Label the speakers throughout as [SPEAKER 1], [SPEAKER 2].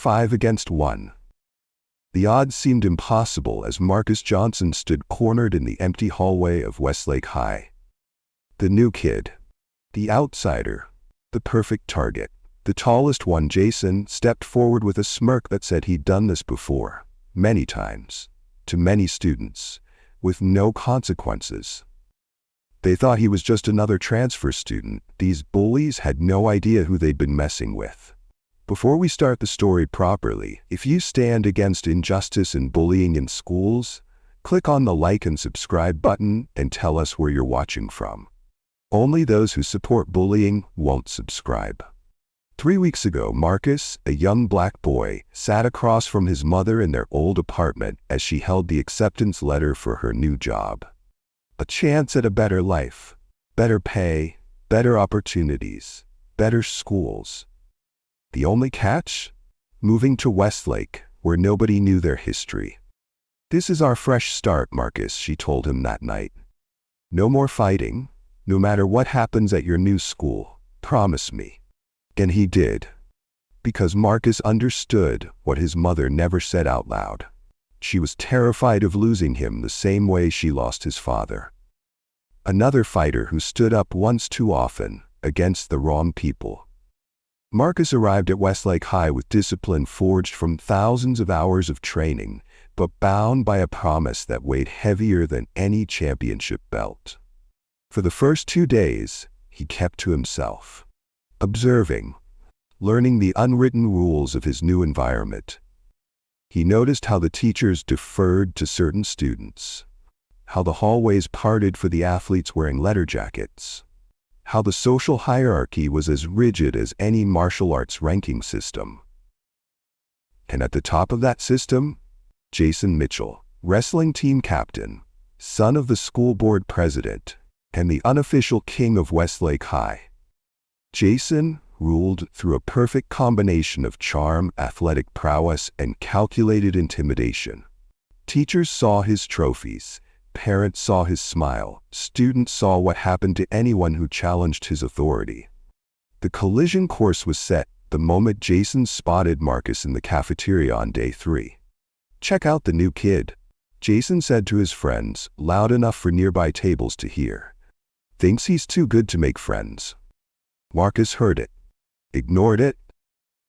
[SPEAKER 1] 5 against 1. The odds seemed impossible as Marcus Johnson stood cornered in the empty hallway of Westlake High. The new kid. The outsider. The perfect target. The tallest one, Jason, stepped forward with a smirk that said he'd done this before, many times, to many students, with no consequences. They thought he was just another transfer student. These bullies had no idea who they'd been messing with. Before we start the story properly, if you stand against injustice and bullying in schools, click on the like and subscribe button and tell us where you're watching from. Only those who support bullying won't subscribe. 3 weeks ago, Marcus, a young black boy, sat across from his mother in their old apartment as she held the acceptance letter for her new job. A chance at a better life, better pay, better opportunities, better schools. The only catch? Moving to Westlake, where nobody knew their history. "This is our fresh start, Marcus," she told him that night. "No more fighting, no matter what happens at your new school. Promise me." And he did. Because Marcus understood what his mother never said out loud. She was terrified of losing him the same way she lost his father. Another fighter who stood up once too often, against the wrong people. Marcus arrived at Westlake High with discipline forged from thousands of hours of training, but bound by a promise that weighed heavier than any championship belt. For the first 2 days, he kept to himself, observing, learning the unwritten rules of his new environment. He noticed how the teachers deferred to certain students, how the hallways parted for the athletes wearing letter jackets, how the social hierarchy was as rigid as any martial arts ranking system. And at the top of that system, Jason Mitchell, wrestling team captain, son of the school board president, and the unofficial king of Westlake High. Jason ruled through a perfect combination of charm, athletic prowess, and calculated intimidation. Teachers saw his trophies, parents saw his smile, students saw what happened to anyone who challenged his authority. The collision course was set the moment Jason spotted Marcus in the cafeteria on day 3. "Check out the new kid," Jason said to his friends, loud enough for nearby tables to hear. "Thinks he's too good to make friends." Marcus heard it, ignored it,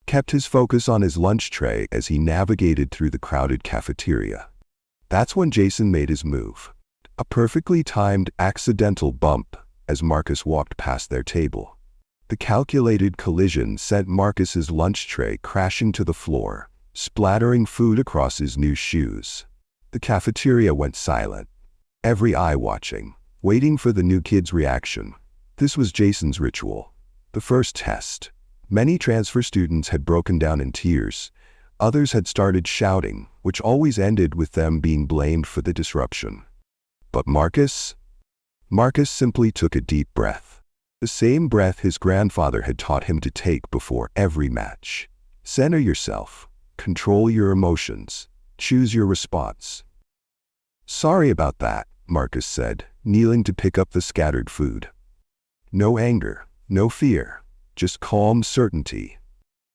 [SPEAKER 1] kept his focus on his lunch tray as he navigated through the crowded cafeteria. That's when Jason made his move. A perfectly timed accidental bump as Marcus walked past their table. The calculated collision sent Marcus's lunch tray crashing to the floor, splattering food across his new shoes. The cafeteria went silent, every eye watching, waiting for the new kid's reaction. This was Jason's ritual. The first test. Many transfer students had broken down in tears. Others had started shouting, which always ended with them being blamed for the disruption. But Marcus simply took a deep breath. The same breath his grandfather had taught him to take before every match. Center yourself. Control your emotions. Choose your response. "Sorry about that," Marcus said, kneeling to pick up the scattered food. No anger, no fear, just calm certainty.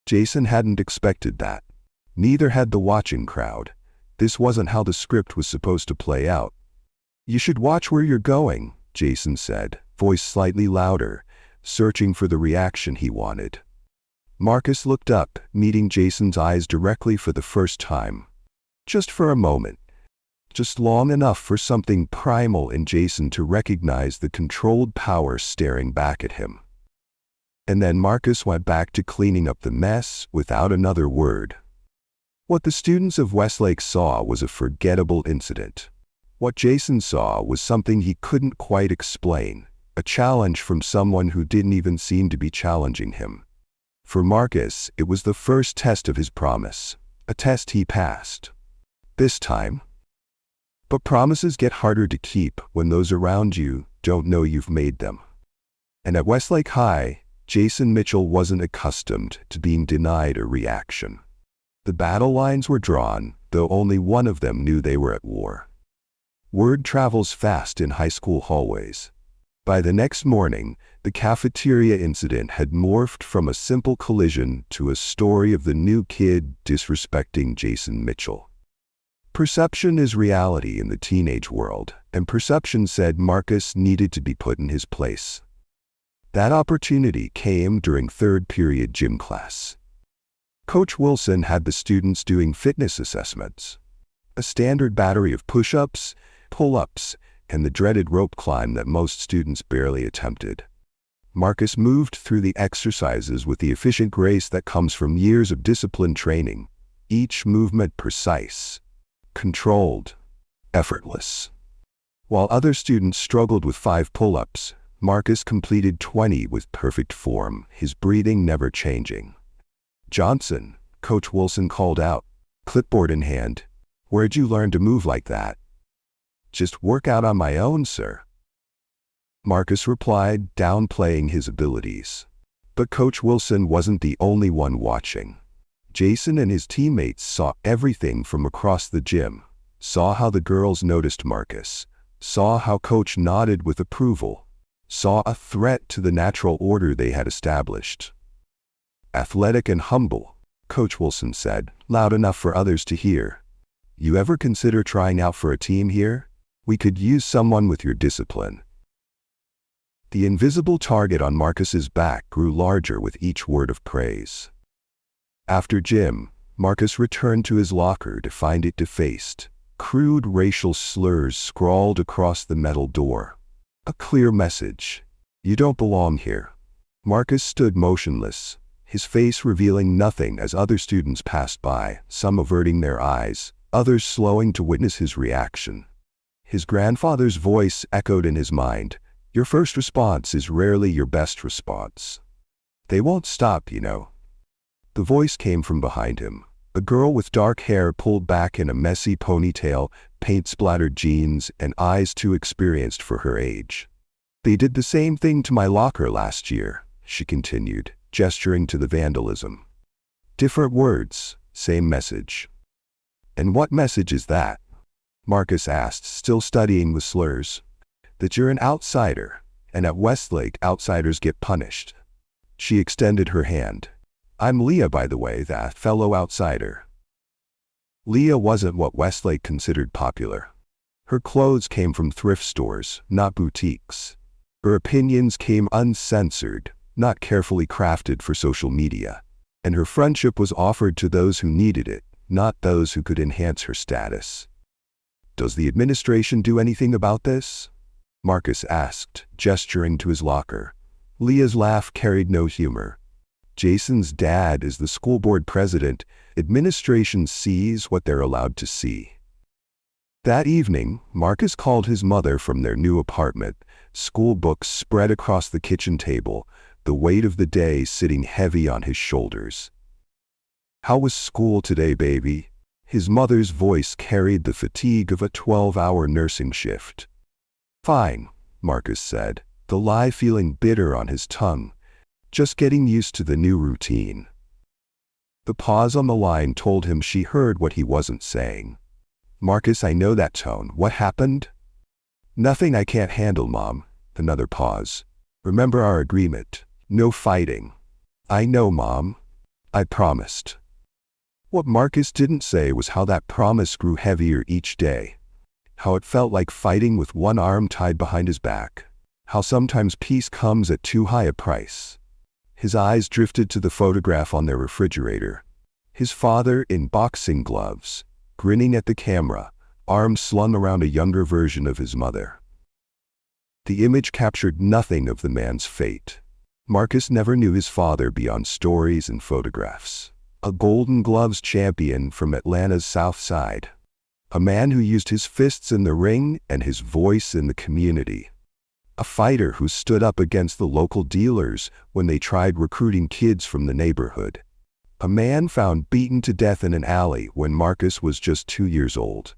[SPEAKER 1] Jason hadn't expected that. Neither had the watching crowd. This wasn't how the script was supposed to play out. "You should watch where you're going," Jason said, voice slightly louder, searching for the reaction he wanted. Marcus looked up, meeting Jason's eyes directly for the first time. Just for a moment. Just long enough for something primal in Jason to recognize the controlled power staring back at him. And then Marcus went back to cleaning up the mess without another word. What the students of Westlake saw was a forgettable incident. What Jason saw was something he couldn't quite explain, a challenge from someone who didn't even seem to be challenging him. For Marcus, it was the first test of his promise, a test he passed. This time. But promises get harder to keep when those around you don't know you've made them. And at Westlake High, Jason Mitchell wasn't accustomed to being denied a reaction. The battle lines were drawn, though only one of them knew they were at war. Word travels fast in high school hallways. By the next morning, the cafeteria incident had morphed from a simple collision to a story of the new kid disrespecting Jason Mitchell. Perception is reality in the teenage world, and perception said Marcus needed to be put in his place. That opportunity came during third period gym class. Coach Wilson had the students doing fitness assessments. A standard battery of push-ups, pull-ups, and the dreaded rope climb that most students barely attempted. Marcus moved through the exercises with the efficient grace that comes from years of disciplined training, each movement precise, controlled, effortless. While other students struggled with 5 pull-ups, Marcus completed 20 with perfect form, his breathing never changing. "Johnson," Coach Wilson called out, clipboard in hand, "where'd you learn to move like that?" "Just work out on my own, sir," Marcus replied, downplaying his abilities. But Coach Wilson wasn't the only one watching. Jason and his teammates saw everything from across the gym, saw how the girls noticed Marcus, saw how Coach nodded with approval, saw a threat to the natural order they had established. "Athletic and humble," Coach Wilson said, loud enough for others to hear. "You ever consider trying out for a team here? We could use someone with your discipline." The invisible target on Marcus's back grew larger with each word of praise. After gym, Marcus returned to his locker to find it defaced. Crude racial slurs scrawled across the metal door. A clear message: "You don't belong here." Marcus stood motionless, his face revealing nothing as other students passed by, some averting their eyes, others slowing to witness his reaction. His grandfather's voice echoed in his mind, "Your first response is rarely your best response. They won't stop, you know." The voice came from behind him. A girl with dark hair pulled back in a messy ponytail, paint-splattered jeans, and eyes too experienced for her age. "They did the same thing to my locker last year," she continued, gesturing to the vandalism. "Different words, same message." "And what message is that?" Marcus asked, still studying the slurs. "That you're an outsider, and at Westlake outsiders get punished." She extended her hand. "I'm Leah, by the way, that fellow outsider." Leah wasn't what Westlake considered popular. Her clothes came from thrift stores, not boutiques. Her opinions came uncensored, not carefully crafted for social media. And her friendship was offered to those who needed it, not those who could enhance her status. "Does the administration do anything about this?" Marcus asked, gesturing to his locker. Leah's laugh carried no humor. "Jason's dad is the school board president. Administration sees what they're allowed to see." That evening, Marcus called his mother from their new apartment, school books spread across the kitchen table, the weight of the day sitting heavy on his shoulders. "How was school today, baby?" His mother's voice carried the fatigue of a 12-hour nursing shift. "Fine," Marcus said, the lie feeling bitter on his tongue. "Just getting used to the new routine." The pause on the line told him she heard what he wasn't saying. "Marcus, I know that tone. What happened?" "Nothing I can't handle, Mom." Another pause. "Remember our agreement. No fighting." "I know, Mom. I promised." What Marcus didn't say was how that promise grew heavier each day. How it felt like fighting with one arm tied behind his back. How sometimes peace comes at too high a price. His eyes drifted to the photograph on their refrigerator. His father in boxing gloves, grinning at the camera, arms slung around a younger version of his mother. The image captured nothing of the man's fate. Marcus never knew his father beyond stories and photographs. A Golden Gloves champion from Atlanta's South Side. A man who used his fists in the ring and his voice in the community. A fighter who stood up against the local dealers when they tried recruiting kids from the neighborhood. A man found beaten to death in an alley when Marcus was just 2 years old.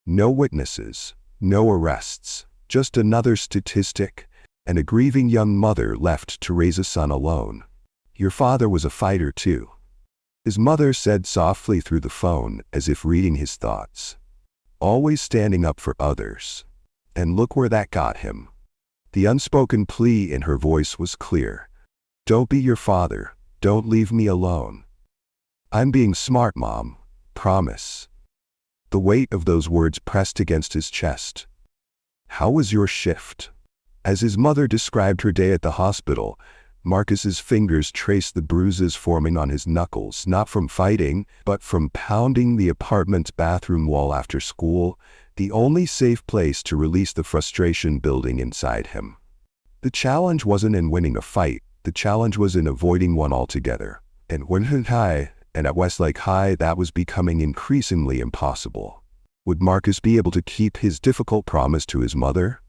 [SPEAKER 1] No witnesses, no arrests, just another statistic, and a grieving young mother left to raise a son alone. "Your father was a fighter too," his mother said softly through the phone, as if reading his thoughts. "Always standing up for others. And look where that got him." The unspoken plea in her voice was clear. Don't be your father. Don't leave me alone. I'm being smart, Mom. Promise. The weight of those words pressed against his chest. How was your shift? As his mother described her day at the hospital, Marcus's fingers traced the bruises forming on his knuckles, not from fighting, but from pounding the apartment's bathroom wall after school, the only safe place to release the frustration building inside him. The challenge wasn't in winning a fight, the challenge was in avoiding one altogether. And at Westlake High, that was becoming increasingly impossible. Would Marcus be able to keep his difficult promise to his mother?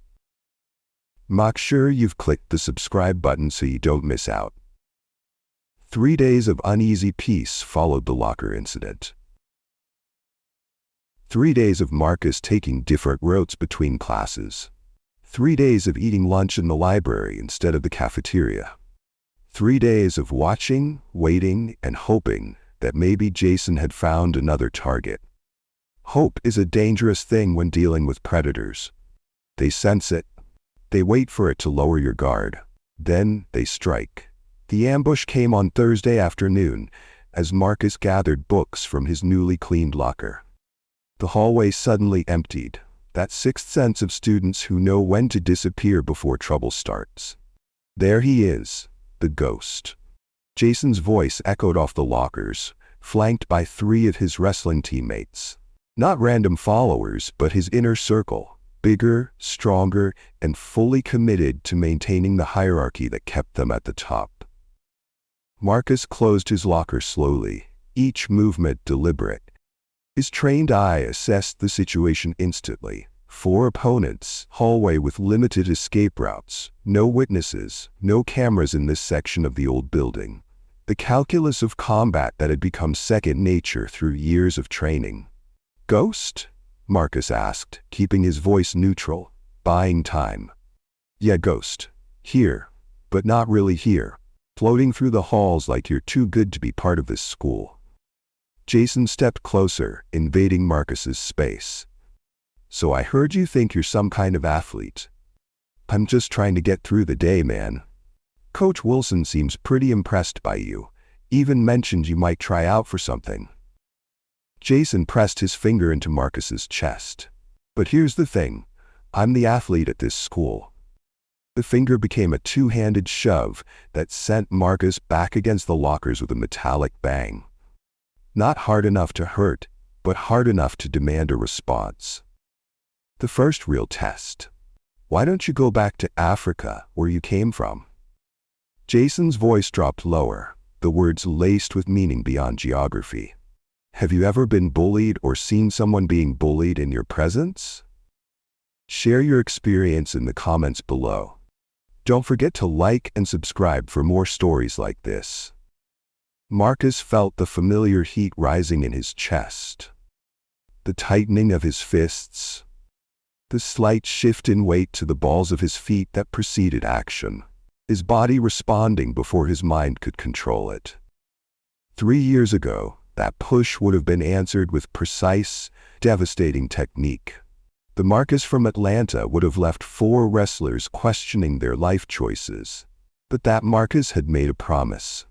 [SPEAKER 1] Make sure you've clicked the subscribe button so you don't miss out. 3 days of uneasy peace followed the locker incident. 3 days of Marcus taking different routes between classes. 3 days of eating lunch in the library instead of the cafeteria. 3 days of watching, waiting, and hoping that maybe Jason had found another target. Hope is a dangerous thing when dealing with predators. They sense it. They wait for it to lower your guard. Then they strike. The ambush came on Thursday afternoon as Marcus gathered books from his newly cleaned locker. The hallway suddenly emptied, that sixth sense of students who know when to disappear before trouble starts. There he is, the ghost. Jason's voice echoed off the lockers, flanked by 3 of his wrestling teammates. Not random followers, but his inner circle. Bigger, stronger, and fully committed to maintaining the hierarchy that kept them at the top. Marcus closed his locker slowly, each movement deliberate. His trained eye assessed the situation instantly. 4 opponents, hallway with limited escape routes, no witnesses, no cameras in this section of the old building. The calculus of combat that had become second nature through years of training. Ghost? Marcus asked, keeping his voice neutral, buying time. Yeah, ghost. Here. But not really here. Floating through the halls like you're too good to be part of this school. Jason stepped closer, invading Marcus's space. So I heard you think you're some kind of athlete. I'm just trying to get through the day, man. Coach Wilson seems pretty impressed by you. Even mentioned you might try out for something. Jason pressed his finger into Marcus's chest. But here's the thing. I'm the athlete at this school. The finger became a 2-handed shove that sent Marcus back against the lockers with a metallic bang. Not hard enough to hurt, but hard enough to demand a response. The first real test. Why don't you go back to Africa, where you came from? Jason's voice dropped lower, the words laced with meaning beyond geography. Have you ever been bullied or seen someone being bullied in your presence? Share your experience in the comments below. Don't forget to like and subscribe for more stories like this. Marcus felt the familiar heat rising in his chest. The tightening of his fists. The slight shift in weight to the balls of his feet that preceded action. His body responding before his mind could control it. 3 years ago, that push would have been answered with precise, devastating technique. The Marcus from Atlanta would have left 4 wrestlers questioning their life choices. But that Marcus had made a promise.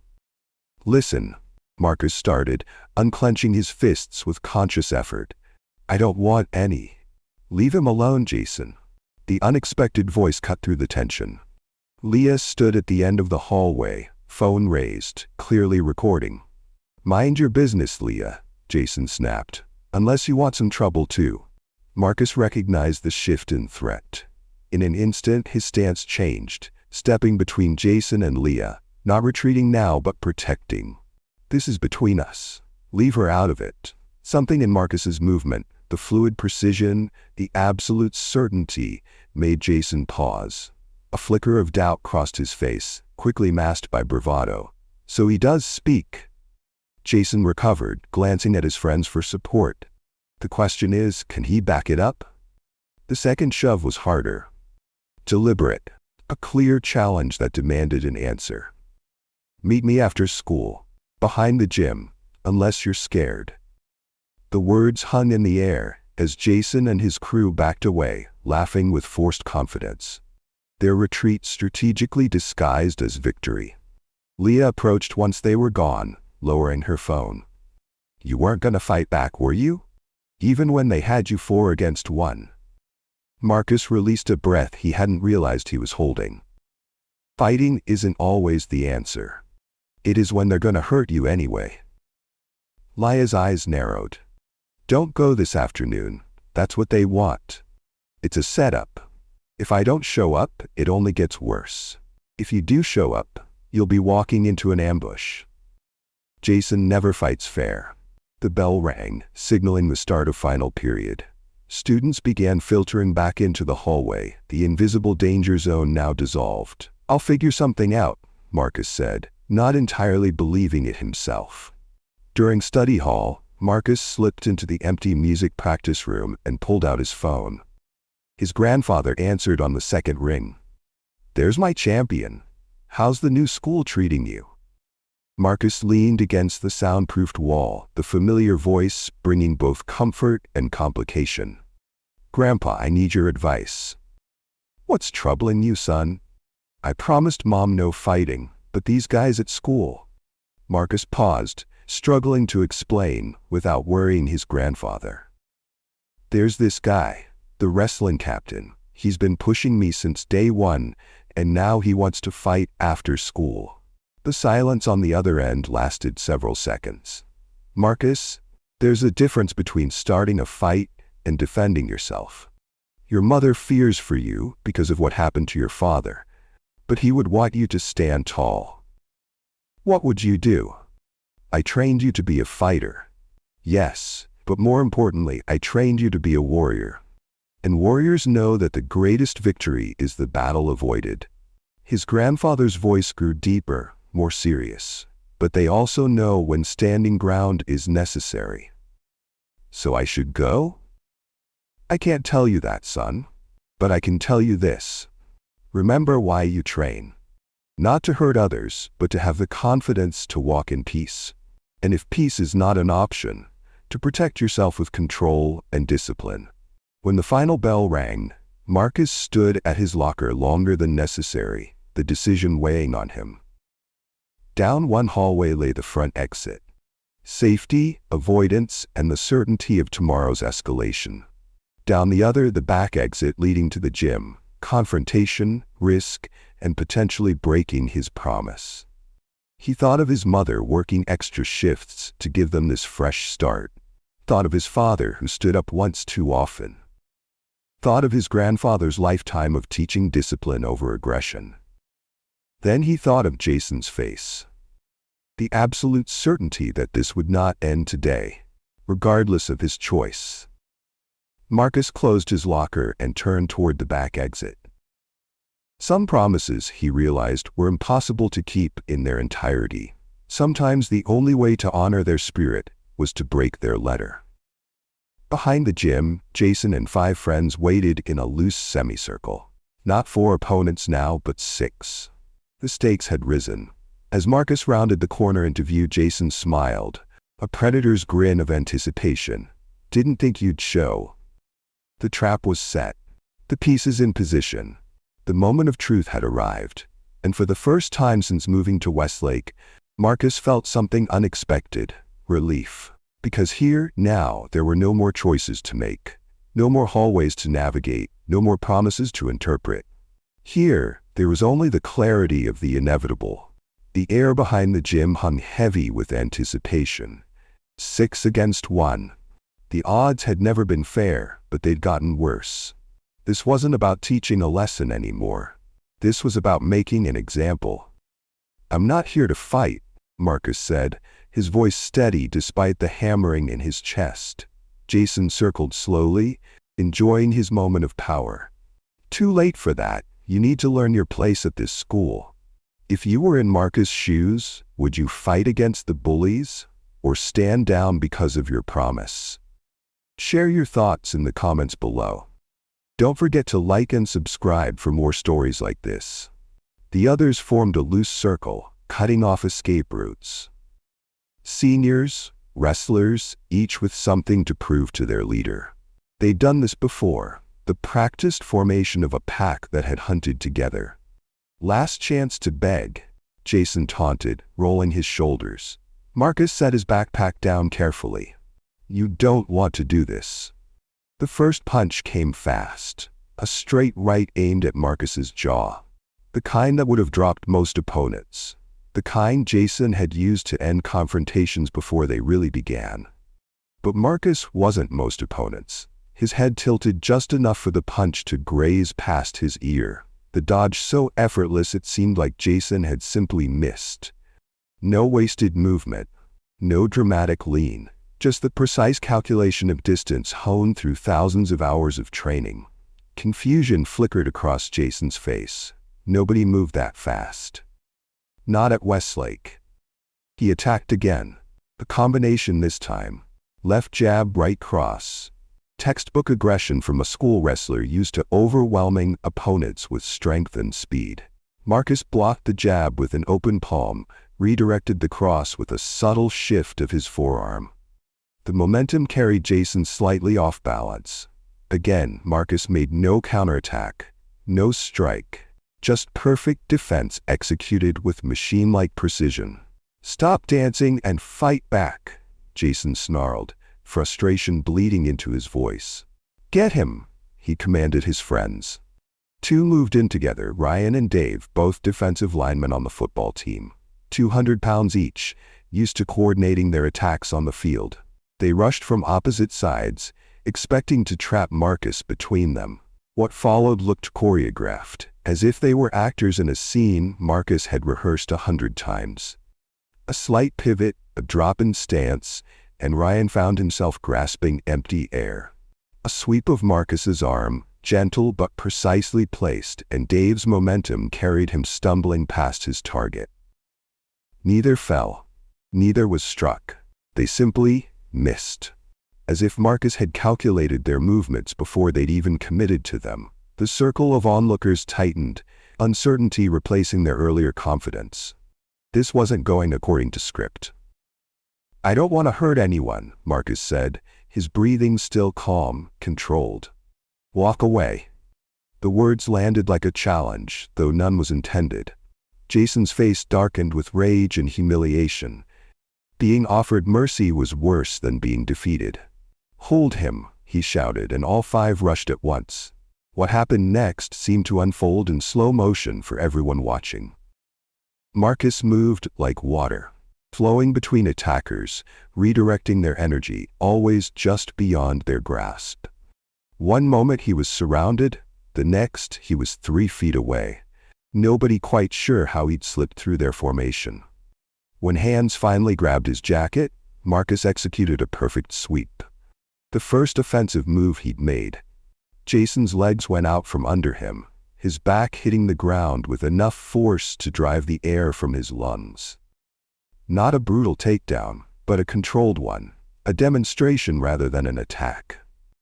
[SPEAKER 1] Listen, Marcus started, unclenching his fists with conscious effort. I don't want any. Leave him alone, Jason. The unexpected voice cut through the tension. Leah stood at the end of the hallway, phone raised, clearly recording. Mind your business, Leah, Jason snapped. Unless you want some trouble too. Marcus recognized the shift in threat. In an instant, his stance changed, stepping between Jason and Leah, not retreating now but protecting. This is between us. Leave her out of it. Something in Marcus's movement, the fluid precision, the absolute certainty, made Jason pause. A flicker of doubt crossed his face, quickly masked by bravado. So he does speak. Jason recovered, glancing at his friends for support. The question is, can he back it up? The second shove was harder. Deliberate. A clear challenge that demanded an answer. Meet me after school. Behind the gym. Unless you're scared. The words hung in the air as Jason and his crew backed away, laughing with forced confidence. their retreat strategically disguised as victory. Leah approached once they were gone, lowering her phone. "You weren't gonna fight back, were you? Even when they had you 4 against 1. Marcus released a breath he hadn't realized he was holding. Fighting isn't always the answer. It is when they're gonna hurt you anyway. Leah's eyes narrowed. "Don't go this afternoon. That's what they want. It's a setup. If I don't show up, it only gets worse. If you do show up, you'll be walking into an ambush." Jason never fights fair. The bell rang, signaling the start of final period. Students began filtering back into the hallway, the invisible danger zone now dissolved. "I'll figure something out," Marcus said, not entirely believing it himself. During study hall, Marcus slipped into the empty music practice room and pulled out his phone. His grandfather answered on the second ring. "There's my champion. How's the new school treating you?" Marcus leaned against the soundproofed wall, the familiar voice bringing both comfort and complication. "Grandpa, I need your advice." "What's troubling you, son?" "I promised Mom no fighting, but these guys at school." Marcus paused, struggling to explain without worrying his grandfather. "There's this guy, the wrestling captain. He's been pushing me since day 1, and now he wants to fight after school." The silence on the other end lasted several seconds. "Marcus, there's a difference between starting a fight and defending yourself. Your mother fears for you because of what happened to your father, but he would want you to stand tall. What would you do? I trained you to be a fighter. Yes, but more importantly, I trained you to be a warrior. And warriors know that the greatest victory is the battle avoided." His grandfather's voice grew deeper, more serious, but they also know when standing ground is necessary. "So I should go?" "I can't tell you that, son, but I can tell you this. Remember why you train. Not to hurt others, but to have the confidence to walk in peace. And if peace is not an option, to protect yourself with control and discipline." When the final bell rang, Marcus stood at his locker longer than necessary, the decision weighing on him. Down one hallway lay the front exit. Safety, avoidance, and the certainty of tomorrow's escalation. Down the other, the back exit leading to the gym, confrontation, risk, and potentially breaking his promise. He thought of his mother working extra shifts to give them this fresh start. Thought of his father who stood up once too often. Thought of his grandfather's lifetime of teaching discipline over aggression. Then he thought of Jason's face. The absolute certainty that this would not end today, regardless of his choice. Marcus closed his locker and turned toward the back exit. Some promises, he realized, were impossible to keep in their entirety. Sometimes the only way to honor their spirit was to break their letter. Behind the gym, Jason and 5 friends waited in a loose semicircle. Not 4 opponents now, but 6. The stakes had risen. As Marcus rounded the corner into view, Jason smiled, a predator's grin of anticipation. "Didn't think you'd show." The trap was set. The pieces in position. The moment of truth had arrived. And for the first time since moving to Westlake, Marcus felt something unexpected: relief. Because here, now, there were no more choices to make. No more hallways to navigate. No more promises to interpret. Here, there was only the clarity of the inevitable. The air behind the gym hung heavy with anticipation. 6 against 1. The odds had never been fair, but they'd gotten worse. This wasn't about teaching a lesson anymore. This was about making an example. "I'm not here to fight," Marcus said, his voice steady despite the hammering in his chest. Jason circled slowly, enjoying his moment of power. "Too late for that. You need to learn your place at this school." If you were in Marcus' shoes, would you fight against the bullies, or stand down because of your promise? Share your thoughts in the comments below. Don't forget to like and subscribe for more stories like this. The others formed a loose circle, cutting off escape routes. Seniors, wrestlers, each with something to prove to their leader. They'd done this before. the practiced formation of a pack that had hunted together. "Last chance to beg," Jason taunted, rolling his shoulders. Marcus set his backpack down carefully. "You don't want to do this." The first punch came fast, a straight right aimed at Marcus's jaw. The kind that would have dropped most opponents. The kind Jason had used to end confrontations before they really began. But Marcus wasn't most opponents. His head tilted just enough for the punch to graze past his ear, the dodge so effortless it seemed like Jason had simply missed. No wasted movement, no dramatic lean, just the precise calculation of distance honed through thousands of hours of training. Confusion flickered across Jason's face. Nobody moved that fast. Not at Westlake. He attacked again. The combination this time. Left jab, right cross. Textbook aggression from a school wrestler used to overwhelming opponents with strength and speed. Marcus blocked the jab with an open palm, redirected the cross with a subtle shift of his forearm. The momentum carried Jason slightly off balance. Again, Marcus made no counterattack, no strike, just perfect defense executed with machine-like precision. "Stop dancing and fight back," Jason snarled, frustration bleeding into his voice. "Get him," he commanded his friends. Two moved in together, Ryan and Dave, both defensive linemen on the football team. 200 pounds each, used to coordinating their attacks on the field. They rushed from opposite sides, expecting to trap Marcus between them. What followed looked choreographed, as if they were actors in a scene Marcus had rehearsed 100 times. A slight pivot, a drop in stance, and Ryan found himself grasping empty air. A sweep of Marcus's arm, gentle but precisely placed, and Dave's momentum carried him stumbling past his target. Neither fell. Neither was struck. They simply missed. As if Marcus had calculated their movements before they'd even committed to them. The circle of onlookers tightened, uncertainty replacing their earlier confidence. This wasn't going according to script. "I don't want to hurt anyone," Marcus said, his breathing still calm, controlled. "Walk away." The words landed like a challenge, though none was intended. Jason's face darkened with rage and humiliation. Being offered mercy was worse than being defeated. "Hold him," he shouted, and all five rushed at once. What happened next seemed to unfold in slow motion for everyone watching. Marcus moved like water, flowing between attackers, redirecting their energy, always just beyond their grasp. One moment he was surrounded, the next he was 3 feet away. Nobody quite sure how he'd slipped through their formation. When hands finally grabbed his jacket, Marcus executed a perfect sweep. The first offensive move he'd made. Jason's legs went out from under him, his back hitting the ground with enough force to drive the air from his lungs. Not a brutal takedown, but a controlled one, a demonstration rather than an attack.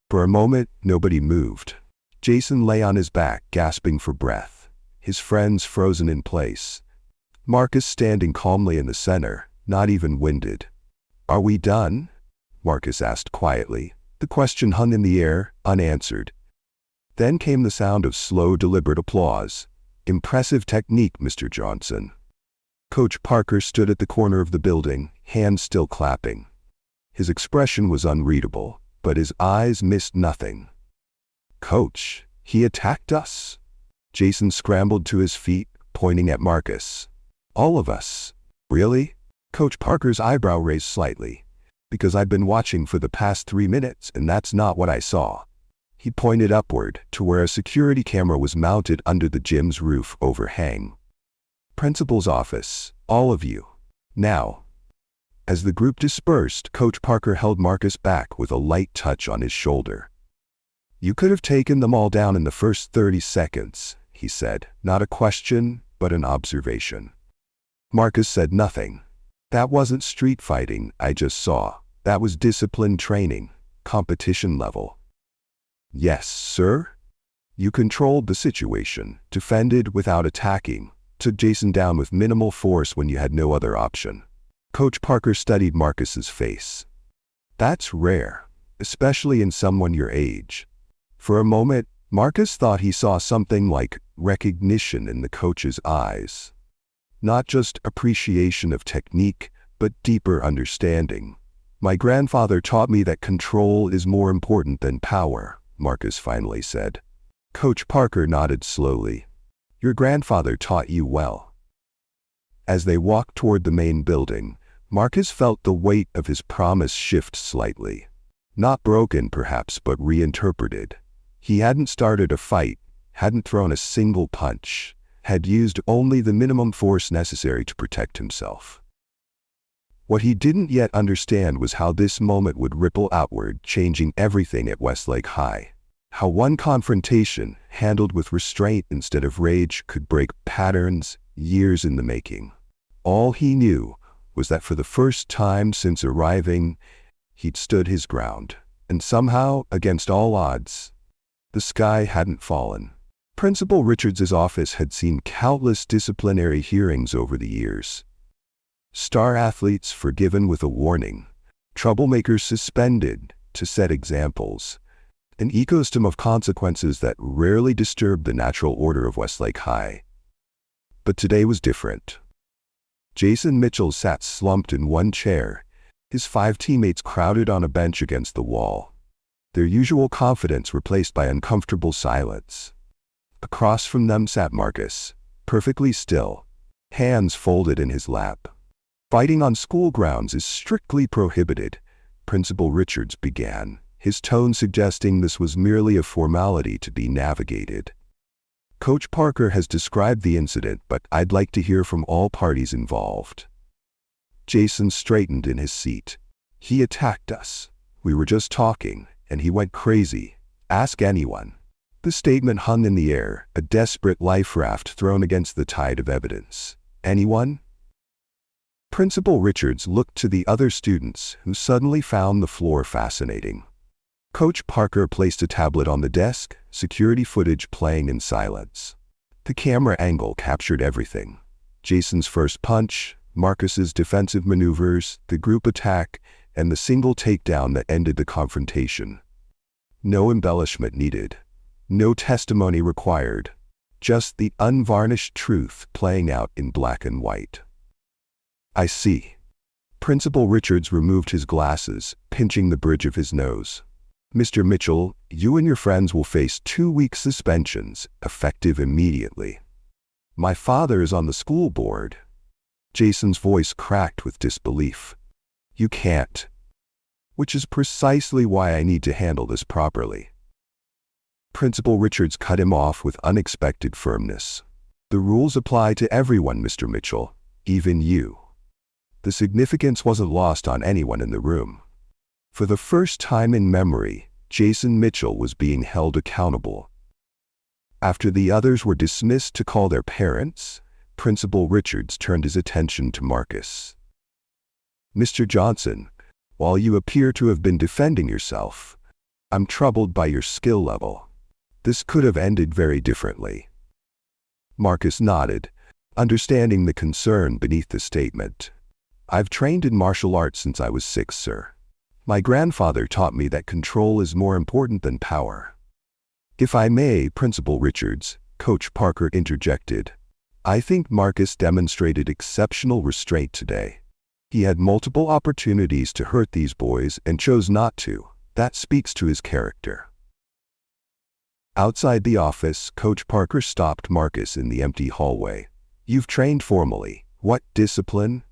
[SPEAKER 1] For a moment, nobody moved. Jason lay on his back, gasping for breath, his friends frozen in place. Marcus standing calmly in the center, not even winded. "Are we done?" Marcus asked quietly. The question hung in the air, unanswered. Then came the sound of slow, deliberate applause. "Impressive technique, Mr. Johnson." Coach Parker stood at the corner of the building, hands still clapping. His expression was unreadable, but his eyes missed nothing. "Coach, he attacked us?" Jason scrambled to his feet, pointing at Marcus. "All of us." "Really?" Coach Parker's eyebrow raised slightly. "Because I've been watching for the past 3 minutes, and that's not what I saw." He pointed upward, to where a security camera was mounted under the gym's roof overhang. "Principal's office, all of you. Now." As the group dispersed, Coach Parker held Marcus back with a light touch on his shoulder. "You could have taken them all down in the first 30 seconds, he said, not a question, but an observation. Marcus said nothing. "That wasn't street fighting I just saw. That was disciplined training, competition level." "Yes, sir?" "You controlled the situation, defended without attacking, took Jason down with minimal force when you had no other option." Coach Parker studied Marcus's face. "That's rare, especially in someone your age." For a moment, Marcus thought he saw something like recognition in the coach's eyes. Not just appreciation of technique, but deeper understanding. "My grandfather taught me that control is more important than power," Marcus finally said. Coach Parker nodded slowly. "Your grandfather taught you well." As they walked toward the main building, Marcus felt the weight of his promise shift slightly. Not broken, perhaps, but reinterpreted. He hadn't started a fight, hadn't thrown a single punch, had used only the minimum force necessary to protect himself. What he didn't yet understand was how this moment would ripple outward, changing everything at Westlake High. How one confrontation, handled with restraint instead of rage, could break patterns years in the making. All he knew was that for the first time since arriving, he'd stood his ground. And somehow, against all odds, the sky hadn't fallen. Principal Richards's office had seen countless disciplinary hearings over the years. Star athletes forgiven with a warning, troublemakers suspended to set examples, an ecosystem of consequences that rarely disturbed the natural order of Westlake High. But today was different. Jason Mitchell sat slumped in one chair, his 5 teammates crowded on a bench against the wall, their usual confidence replaced by uncomfortable silence. Across from them sat Marcus, perfectly still, hands folded in his lap. "Fighting on school grounds is strictly prohibited," Principal Richards began, his tone suggesting this was merely a formality to be navigated. "Coach Parker has described the incident, but I'd like to hear from all parties involved." Jason straightened in his seat. "He attacked us. We were just talking, and he went crazy. Ask anyone." The statement hung in the air, a desperate life raft thrown against the tide of evidence. "Anyone?" Principal Richards looked to the other students, who suddenly found the floor fascinating. Coach Parker placed a tablet on the desk, security footage playing in silence. The camera angle captured everything. Jason's first punch, Marcus's defensive maneuvers, the group attack, and the single takedown that ended the confrontation. No embellishment needed. No testimony required. Just the unvarnished truth playing out in black and white. "I see." Principal Richards removed his glasses, pinching the bridge of his nose. "Mr. Mitchell, you and your friends will face 2-week suspensions, effective immediately." "My father is on the school board." Jason's voice cracked with disbelief. "You can't." "Which is precisely why I need to handle this properly." Principal Richards cut him off with unexpected firmness. "The rules apply to everyone, Mr. Mitchell, even you." The significance wasn't lost on anyone in the room. For the first time in memory, Jason Mitchell was being held accountable. After the others were dismissed to call their parents, Principal Richards turned his attention to Marcus. "Mr. Johnson, while you appear to have been defending yourself, I'm troubled by your skill level. This could have ended very differently." Marcus nodded, understanding the concern beneath the statement. "I've trained in martial arts since I was 6, sir. My grandfather taught me that control is more important than power." "If I may, Principal Richards," Coach Parker interjected, "I think Marcus demonstrated exceptional restraint today. He had multiple opportunities to hurt these boys and chose not to. That speaks to his character." Outside the office, Coach Parker stopped Marcus in the empty hallway. "You've trained formally. What discipline?"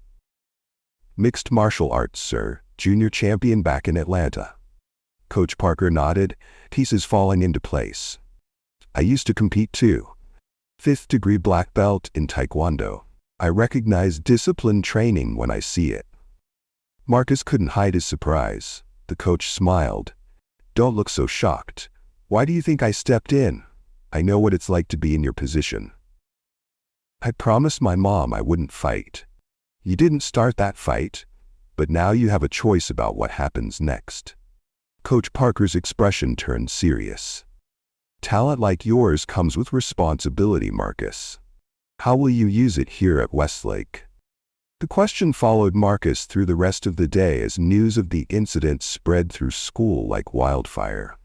[SPEAKER 1] "Mixed martial arts, sir. Junior champion back in Atlanta." Coach Parker nodded, pieces falling into place. "I used to compete too. 5th degree black belt in Taekwondo. I recognize discipline training when I see it." Marcus couldn't hide his surprise. The coach smiled. "Don't look so shocked. Why do you think I stepped in? I know what it's like to be in your position. I promised my mom I wouldn't fight. You didn't start that fight, but now you have a choice about what happens next." Coach Parker's expression turned serious. "Talent like yours comes with responsibility, Marcus. How will you use it here at Westlake?" The question followed Marcus through the rest of the day as news of the incident spread through school like wildfire.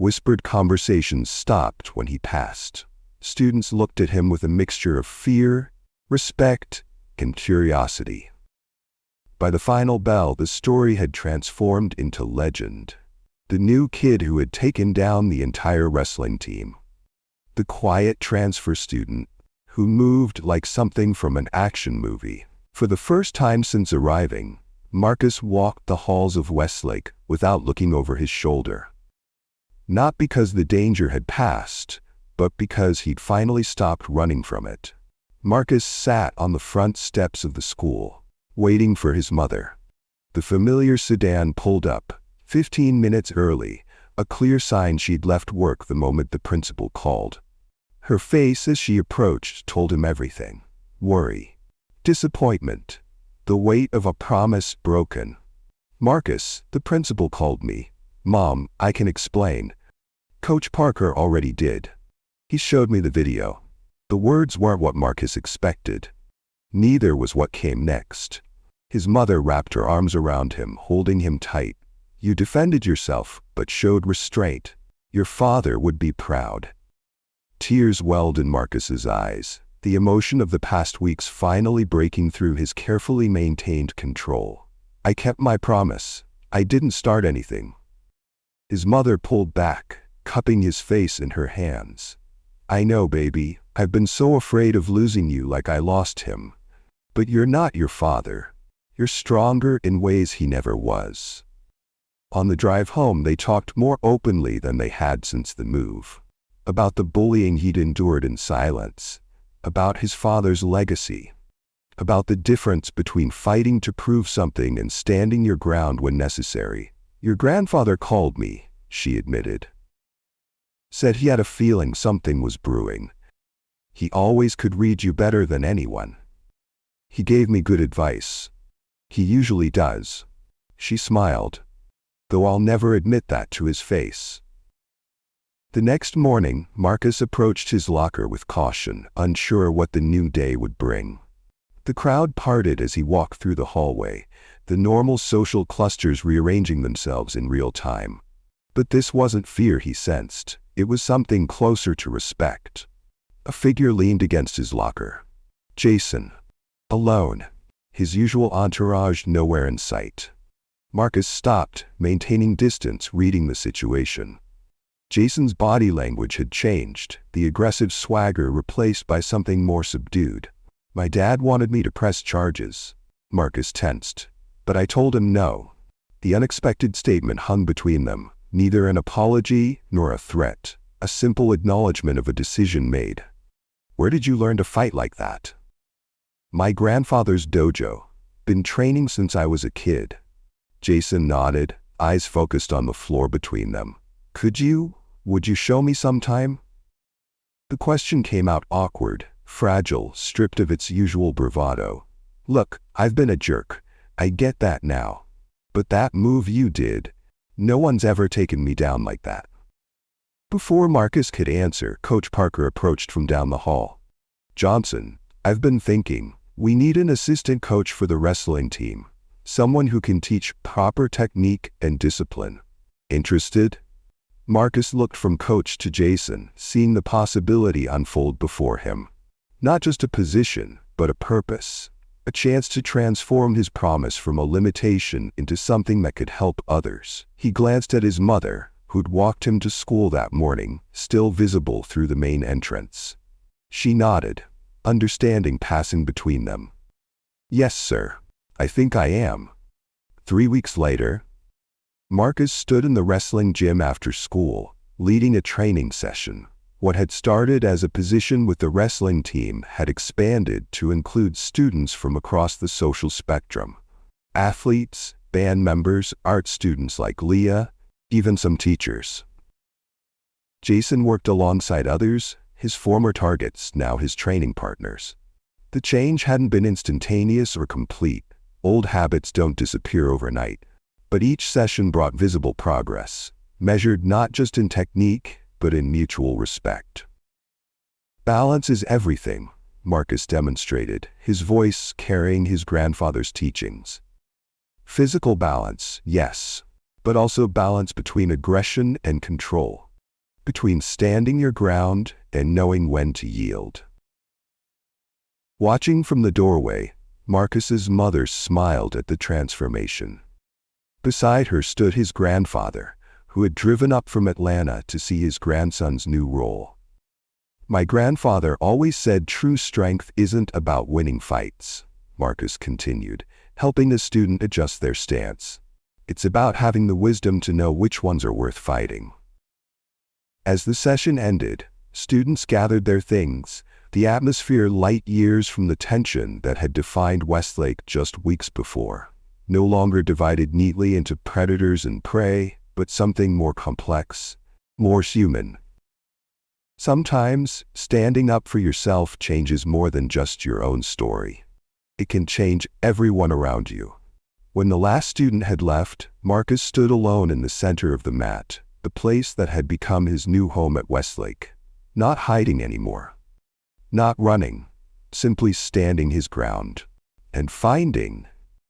[SPEAKER 1] Whispered conversations stopped when he passed. Students looked at him with a mixture of fear, respect, and curiosity. By the final bell, the story had transformed into legend. The new kid who had taken down the entire wrestling team. The quiet transfer student who moved like something from an action movie. For the first time since arriving, Marcus walked the halls of Westlake without looking over his shoulder. Not because the danger had passed, but because he'd finally stopped running from it. Marcus sat on the front steps of the school, waiting for his mother. The familiar sedan pulled up, 15 minutes early, a clear sign she'd left work the moment the principal called. Her face as she approached told him everything. Worry, disappointment, the weight of a promise broken. "Marcus, the principal called me." "Mom, I can explain. Coach Parker already did. He showed me the video." The words weren't what Marcus expected. Neither was what came next. His mother wrapped her arms around him, holding him tight. "You defended yourself, but showed restraint. Your father would be proud." Tears welled in Marcus's eyes, the emotion of the past weeks finally breaking through his carefully maintained control. "I kept my promise. I didn't start anything." His mother pulled back, cupping his face in her hands. "I know, baby. I've been so afraid of losing you like I lost him. But you're not your father. You're stronger in ways he never was." On the drive home, they talked more openly than they had since the move. About the bullying he'd endured in silence. About his father's legacy. About the difference between fighting to prove something and standing your ground when necessary. "Your grandfather called me," she admitted. "Said he had a feeling something was brewing. He always could read you better than anyone. He gave me good advice. He usually does." She smiled, though I'll never admit that to his face. The next morning, Marcus approached his locker with caution, unsure what the new day would bring. The crowd parted as he walked through the hallway, the normal social clusters rearranging themselves in real time. But this wasn't fear he sensed. It was something closer to respect. A figure leaned against his locker. Jason. Alone. His usual entourage nowhere in sight. Marcus stopped, maintaining distance, reading the situation. Jason's body language had changed, the aggressive swagger replaced by something more subdued. "My dad wanted me to press charges." Marcus tensed. "But I told him no." The unexpected statement hung between them, neither an apology nor a threat, a simple acknowledgement of a decision made. "Where did you learn to fight like that?" "My grandfather's dojo. Been training since I was a kid." Jason nodded, eyes focused on the floor between them. Would you show me sometime?" The question came out awkward, fragile, stripped of its usual bravado. "Look, I've been a jerk. I get that now. But that move you did, no one's ever taken me down like that." Before Marcus could answer, Coach Parker approached from down the hall. "Johnson, I've been thinking, we need an assistant coach for the wrestling team. Someone who can teach proper technique and discipline. Interested?" Marcus looked from coach to Jason, seeing the possibility unfold before him. Not just a position, but a purpose. A chance to transform his promise from a limitation into something that could help others. He glanced at his mother, who'd walked him to school that morning, still visible through the main entrance. She nodded, understanding passing between them. "Yes, sir. I think I am." 3 weeks later, Marcus stood in the wrestling gym after school, leading a training session. What had started as a position with the wrestling team had expanded to include students from across the social spectrum. Athletes, band members, art students like Leah, even some teachers. Jason worked alongside others, his former targets, now his training partners. The change hadn't been instantaneous or complete. Old habits don't disappear overnight. But each session brought visible progress, measured not just in technique, but in mutual respect. "Balance is everything," Marcus demonstrated, his voice carrying his grandfather's teachings. "Physical balance, yes, but also balance between aggression and control. between standing your ground and knowing when to yield. Watching from the doorway, Marcus's mother smiled at the transformation. Beside her stood his grandfather, who had driven up from Atlanta to see his grandson's new role. "My grandfather always said true strength isn't about winning fights," Marcus continued, helping the student adjust their stance. "It's about having the wisdom to know which ones are worth fighting." As the session ended, students gathered their things, the atmosphere light years from the tension that had defined Westlake just weeks before. No longer divided neatly into predators and prey, but something more complex, more human. Sometimes, standing up for yourself changes more than just your own story. It can change everyone around you. When the last student had left, Marcus stood alone in the center of the mat, the place that had become his new home at Westlake. Not hiding anymore. Not running. Simply standing his ground. And finding,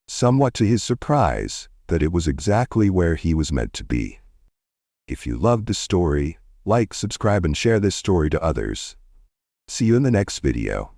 [SPEAKER 1] somewhat to his surprise, that it was exactly where he was meant to be. If you loved the story, like, subscribe, and share this story to others. See you in the next video.